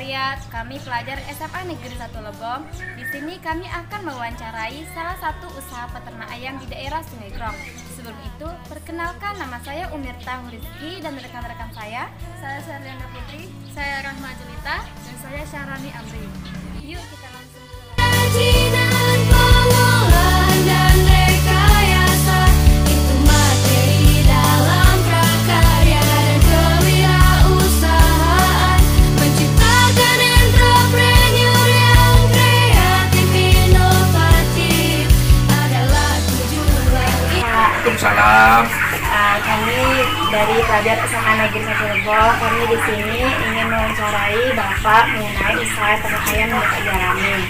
Sekretariat, kami pelajar SMA Negeri 1 Lebong. Di sini kami akan mewawancarai salah satu usaha peternak ayam di daerah Sungai Grong. Sebelum itu, perkenalkan nama saya Umirta Rizky dan rekan-rekan saya. Saya Sarliana Putri, saya Rahma Jelita, dan saya Syahrani Amri. Yuk kita langsung ke Salam. Kami dari pelajar SMA Negeri 1 Lebong. Kami di sini ingin mewawancarai Bapak mengenai usaha ternak ayam yang Bapak jalani.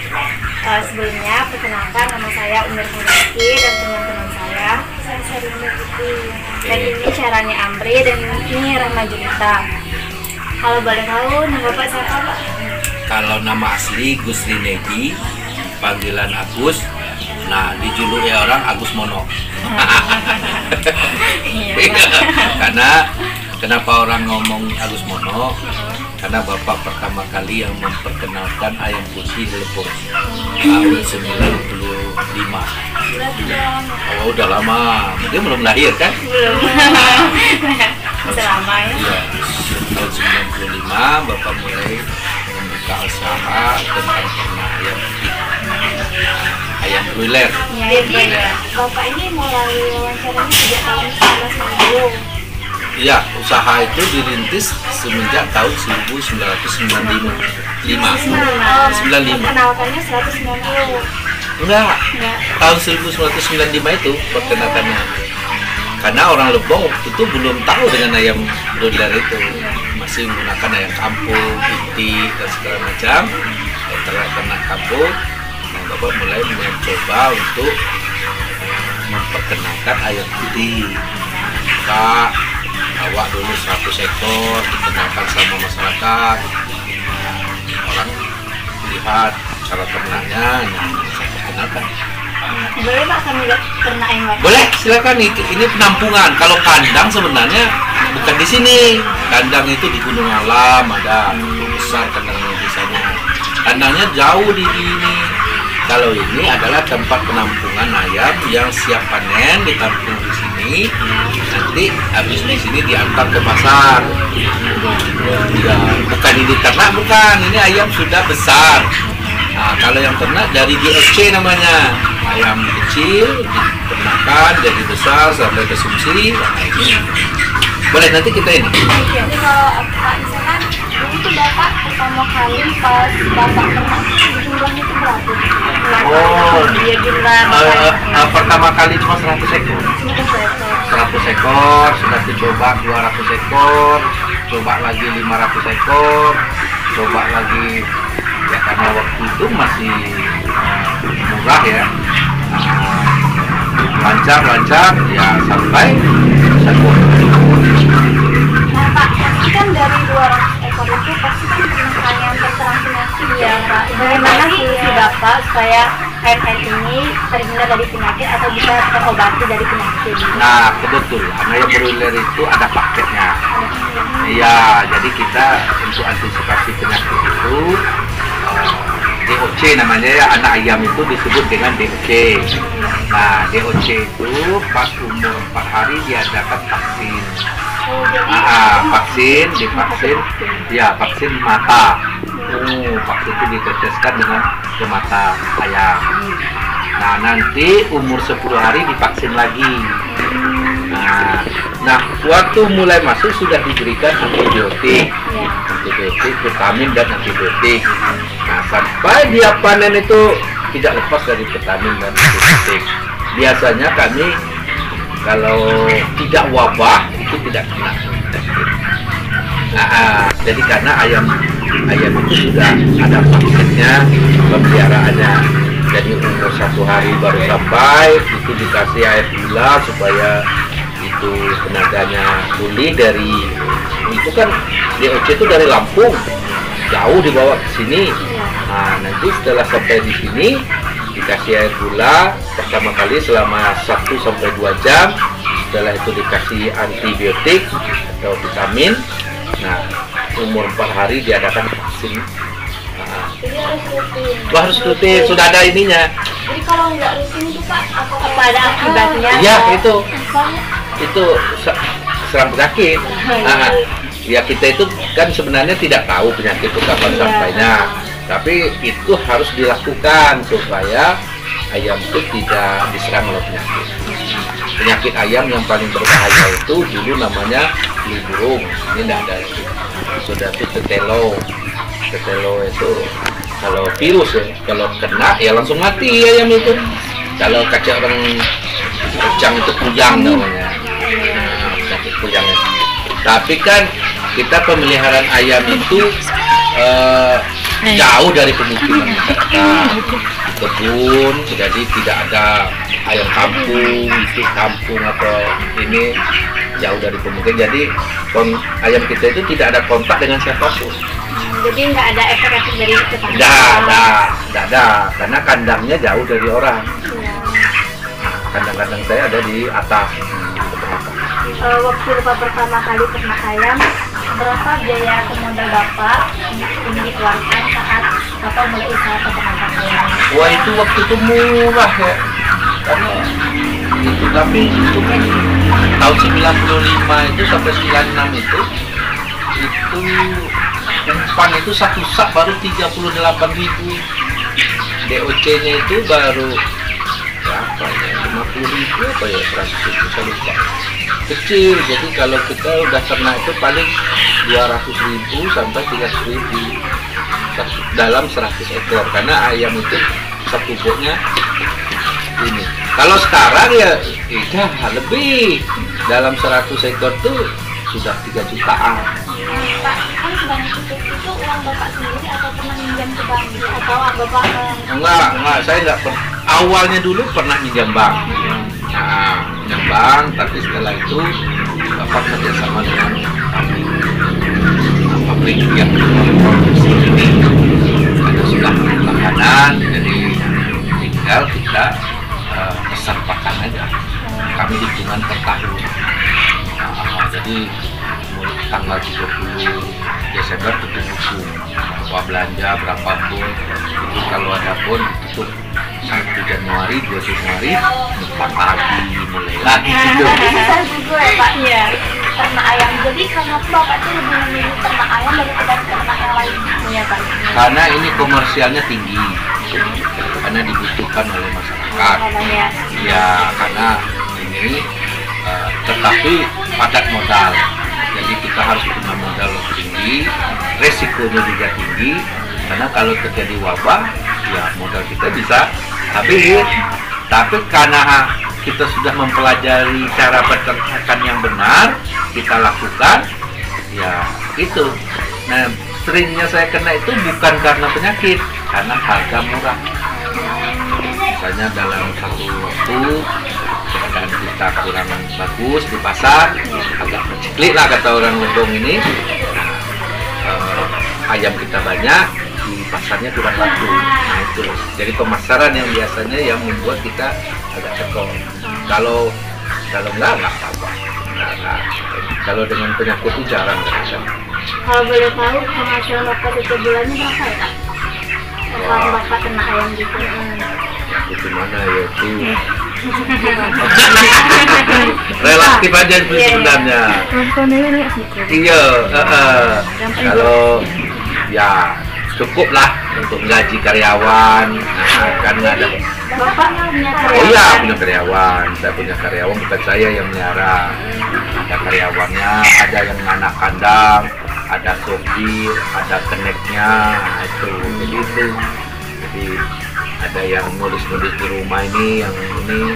Sebelumnya, perkenalkan nama saya Umirta Rizky dan teman-teman saya. Saya Sarliana Putri. Dan ini Syahrani Amri dan ini Rahma Jelita. Kalau boleh tahu, nama Bapak siapa, Pak? Kalau nama asli Gus Rinegi, panggilan Agus. Nah, dijuluki orang Agus Mono. Karena kenapa orang ngomong Agus Mono? Karena bapak pertama kali yang memperkenalkan ayam putih di Lebong tahun 95. Oh, udah lama. Mungkin belum lahir kan? Belum. Masih lama ya? Iya. Tahun 95 bapak mulai membuka usaha tentang ternak ayam putih. Ayam broiler. Jadi Bapak ini mulai wawancaranya sejak tahun 1990. Iya, usaha itu dirintis semenjak tahun 1995. 95. Perkenalkannya 190. Enggak. Tahun 1995 itu perkenalannya. Karena orang Lebong waktu itu belum tahu dengan ayam broiler itu. Masih menggunakan ayam kampung, itik, dan segala macam. Ternak kampung. Bapak mulai mencoba untuk memperkenalkan ayam putih. Kak, bawa dulu 100 ekor, dikenalkan sama masyarakat. Orang lihat cara ternaknya, saya perkenalkan. Boleh Pak kami lihat ternak ayam Bapak? Boleh, silakan. Ini penampungan. Kalau kandang sebenarnya bukan di sini. Kandang itu di Gunung Alam ada, besar kandangnya di sana. Kandangnya jauh di sini. Kalau ini adalah tempat penampungan ayam yang siap panen, ditampung di sini. Nanti habis di sini diantar ke pasar. Ya, bukan ini ternak, bukan. Ini ayam sudah besar. Nah, kalau yang ternak dari DOC namanya. Ayam kecil diternakkan jadi besar sampai konsumsi. Nah, ini. Boleh nanti kita ini. Jadi kalau Pak misalkan itu Bapak pertama kali pas Bapak ternak jumlahnya itu berapa? Oh, dia jumlah pertama kali cuma 100 ekor. 100 ekor, sudah dicoba 200 ekor, coba lagi 500 ekor, coba lagi ya karena waktu itu masih murah ya, lancar ya sampai 1 Nah Pak, pasti kan dari 200 ekor itu pasti kan rangkaian tertransformasi ya Pak. Bagaimana solusi Bapak supaya ayam ini terhindar dari penyakit atau bisa terobati dari penyakit? Nah, kebetulan ayam broiler itu ada paketnya. Iya, jadi kita untuk antisipasi penyakit itu DOC namanya ya, anak ayam itu disebut dengan DOC. Nah, DOC itu pas umur 4 hari diadakan vaksin. Vaksin mata. Vaksin itu diteteskan dengan ke mata ayam. Nah, nanti umur 10 hari divaksin lagi. Nah, waktu mulai masuk sudah diberikan antibiotik, vitamin dan antibiotik. Nah, sampai dia panen itu tidak lepas dari vitamin dan antibiotik. Biasanya kami kalau tidak wabah itu tidak kena. Jadi karena ayam itu sudah ada vaksinnya, pemeliharaannya. Jadi umur 1 hari baru sampai itu dikasih air gula supaya itu tenaganya pulih dari itu kan DOC itu dari Lampung jauh dibawa ke sini. Nah, nanti setelah sampai di sini dikasih air gula pertama kali selama 1 sampai 2 jam. Setelah itu dikasih antibiotik atau vitamin. Nah, umur 4 hari diadakan vaksin. sini. Nah, Jadi harus rutin. itu harus rutin, sudah ada ininya. Jadi kalau nggak rutin itu Pak, apa ada akibatnya? Iya, itu Apa? serang penyakit. Nah, ya kita itu kan sebenarnya tidak tahu penyakit itu kapan Iya. sampainya, tapi itu harus dilakukan supaya ayam itu tidak diserang oleh penyakit. Penyakit ayam yang paling berbahaya itu dulu namanya flu burung. Ini tidak ada itu. Sudah itu tetelo. Tetelo itu kalau virus ya, kalau kena ya langsung mati ayam itu. Kalau kacau orang kejang itu kujang namanya. Nah, penyakit kujangnya. Tapi kan kita pemeliharaan ayam itu jauh dari pemukiman masyarakat, di kebun, jadi tidak ada ayam kampung, itu kampung atau ini jauh dari pemukiman. Jadi ayam kita itu tidak ada kontak dengan siapapun. Jadi nggak ada efek-efek dari tetangga. Tidak ada, karena kandangnya jauh dari orang. Iya. Kandang-kandang saya ada di atas. Waktu Bapak pertama kali ternak ayam, berapa biaya ke modal Bapak ini dikeluarkan saat Bapak mulai usaha peternakan ayam? Wah, itu waktu itu murah ya, karena itu, tapi itu kan tahun 95 itu sampai 96 itu umpan itu satu sak baru 38.000, DOC-nya itu baru berapa ya, 50.000 apa ya, 100.000 saya lupa, kecil. Jadi kalau kita udah ternak itu paling 200.000 sampai 300.000 dalam 100 ekor, karena ayam itu satu botnya ini. Kalau sekarang ya tidak lebih, dalam 100 ekor tuh sudah 3 jutaan. Pak, kan sebanyak itu uang Bapak sendiri atau pernah minjam ke bank atau Bapak? Enggak, saya enggak awalnya dulu pernah minjam bank. Nah, minjam bank, tapi setelah itu Bapak kerjasama dengan pabrik yang memproduksi ini. Ada sudah langganan, jadi tinggal kita pesan pakan aja. Kami hitungan per tahun. Jadi tanggal 30 Desember tutup buku, apa belanja berapapun itu, kalau ada pun ditutup 1 Januari, 2 Januari numpang lagi, mulai lagi gitu. Saya juga ya Pak, ya ternak ayam. Jadi karena Bapak itu lebih memilih ternak ayam daripada ternak yang lain. Iya Pak. Karena ini komersialnya tinggi, karena dibutuhkan oleh masyarakat. Ya, karena ini tetapi padat modal. Jadi kita harus punya modal tinggi, resikonya juga tinggi, karena kalau terjadi wabah, ya modal kita bisa habis. Tapi karena kita sudah mempelajari cara peternakan yang benar, kita lakukan, ya itu. Nah, seringnya saya kena itu bukan karena penyakit, karena harga murah. Misalnya dalam satu waktu keadaan kita kurang bagus di pasar, agak menceklik lah kata orang Lebong ini. Ayam kita banyak, di pasarnya kurang laku. Nah itu, jadi pemasaran yang biasanya yang membuat kita agak tekor. Kalau enggak apa-apa. Nah, kalau dengan penyakit itu jarang terjadi. Kalau boleh tahu penghasilan Bapak setiap bulannya berapa ya Kak? Kalau Bapak ternak ayam gitu. Itu mana ya itu relatif aja itu sebenarnya. Iya, kalau ya cukup lah untuk gaji karyawan. Nah, karena ada Bapaknya punya karyawan. oh iya, punya karyawan. Saya punya karyawan, bukan saya yang melihara. Ada karyawannya, ada yang anak kandang, ada sopir, ada keneknya. Nah, itu jadi itu. Jadi ada yang nulis-nulis di rumah ini, yang ini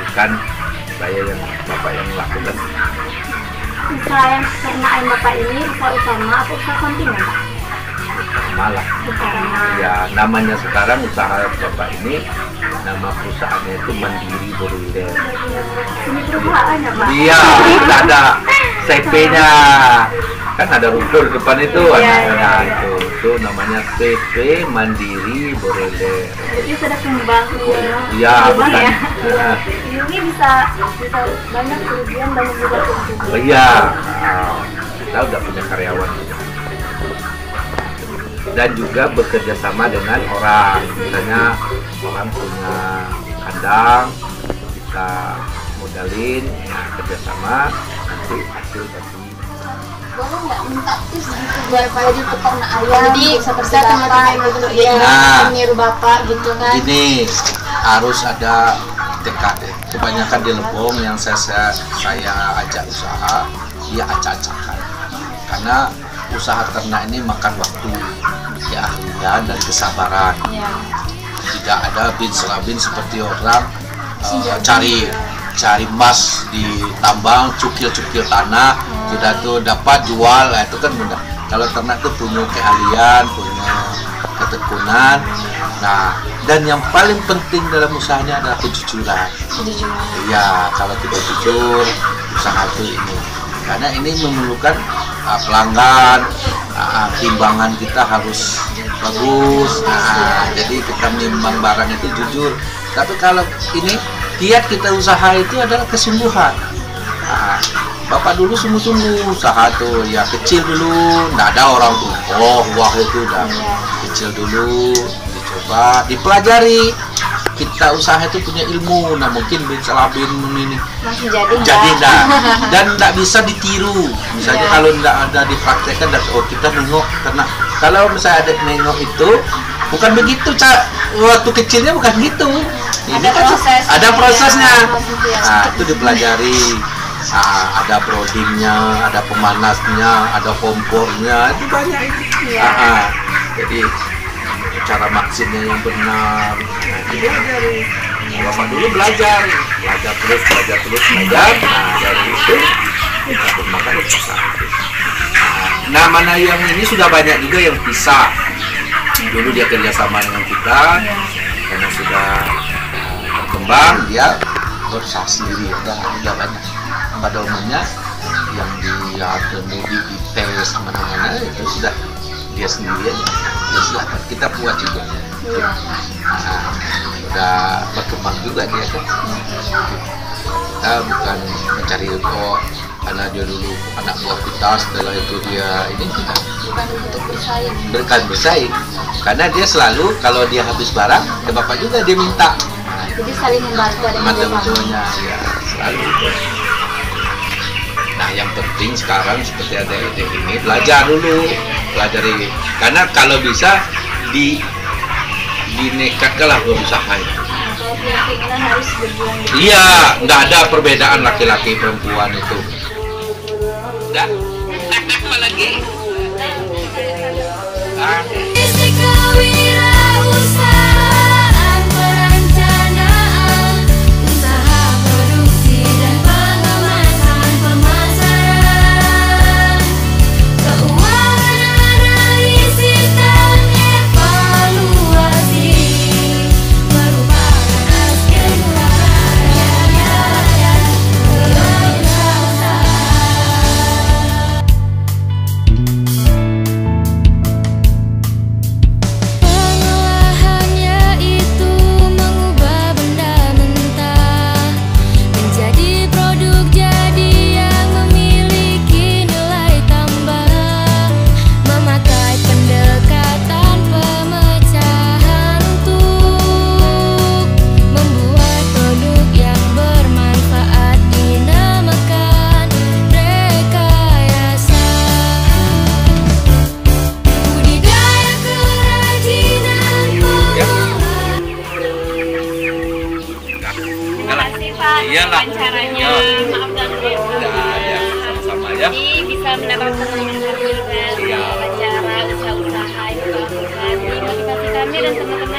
bukan saya yang bapak yang melakukan. Usaha yang ternak ayam Bapak ini usaha utama atau usaha sampingan Pak? Malah Utama. ya, namanya sekarang usaha bapak ini, nama perusahaannya itu Mandiri Broiler. Ini perusahaan ya Pak? Iya, sudah ada CP-nya, kan ada huruf di depan itu, nah, itu namanya CP Mandiri Broiler. Jadi sudah kembang. Iya, Kembang bukan. ya. Nah, Ini bisa banyak kerugian, banyak juga keuntungan. iya, kita udah punya karyawan. dan juga bekerja sama dengan orang. Misalnya orang punya kandang, kita modalin, nah kerjasama, nanti hasil bagi. Boleh nggak minta tips gitu buat jadi peternak ayam? Jadi seperti bisa teman-teman meniru bapak gitu kan. Ini harus ada tekad ya. Kebanyakan di Lebong yang saya ajak usaha, dia acak-acakan. Karena usaha ternak ini makan waktu, keahlian dan kesabaran. Ya. Tidak ada bin serabin seperti orang cari emas di tambang, cukil-cukil tanah, sudah tuh dapat jual, nah, itu kan mudah. Kalau ternak tuh punya keahlian, punya ketekunan. Nah, dan yang paling penting dalam usahanya adalah kejujuran. Iya, kalau tidak jujur, usaha itu ini. Karena ini memerlukan pelanggan, timbangan kita harus bagus. Jadi kita menimbang barang itu jujur. Tapi kalau ini kiat kita usaha itu adalah kesungguhan. Bapak dulu sungguh-sungguh usaha tuh ya kecil dulu, nggak ada orang tuh, wah itu udah kecil dulu, dicoba, dipelajari. Kita usaha itu punya ilmu, nah mungkin bisa labin ini Masih jadi dan nggak bisa ditiru. Misalnya kalau nggak ada dipraktekkan, kita nengok karena kalau misalnya ada nengok itu bukan begitu, waktu kecilnya bukan gitu. Ini ada prosesnya. Nah, itu dipelajari. Ada broodingnya, ada pemanasnya, ada kompornya, itu banyak itu. Jadi cara maksimnya yang benar, dipelajari. Bapak dulu belajar terus. Nah, dari itu kita kembangkan usaha itu. Nah, mana yang ini sudah banyak juga yang bisa. Dulu dia kerjasama dengan kita, karena sudah berkembang, dia berusaha sendiri. Udah banyak. Pada umumnya yang dia dites mana-mana itu sudah dia sendiri aja. Ya sudah, kita buat juga. Udah berkembang juga dia kan. Kita bukan mencari karena dia dulu anak buah kita, setelah itu dia ini kita Bukan untuk bersaing. bersaing. Karena dia selalu kalau dia habis barang, ke bapak juga dia minta. Jadi saling membantu, ada Teman-temannya ya selalu. Nah, yang penting sekarang seperti ada ide ini, belajar dulu, pelajari. Karena kalau bisa dinekatkanlah berusaha itu. Kalau punya keinginan harus berjuang. Iya, nggak ada perbedaan laki-laki perempuan itu. Nggak. Apa lagi? Kewirausahaan, perencanaan, usaha produksi dan pengemasan pemasaran, keuangan analisis dan evaluasi merupakan aspek kewirausahaan. Pengolahannya itu mengubah benda mentah menjadi produk jadi yang memiliki nilai tambah, memakai pendekatan pemecahan untuk membuat produk yang bermanfaat, dinamakan rekayasa. Budidaya kerajinan pengolahan. Terima kasih Pak Iyalah. wawancaranya. Maaf ganggu ya. Ya, sama-sama ya. Jadi bisa mendapat pengalaman juga dengan wawancara usaha-usaha yang dilakukan. Jadi motivasi kami dan teman-teman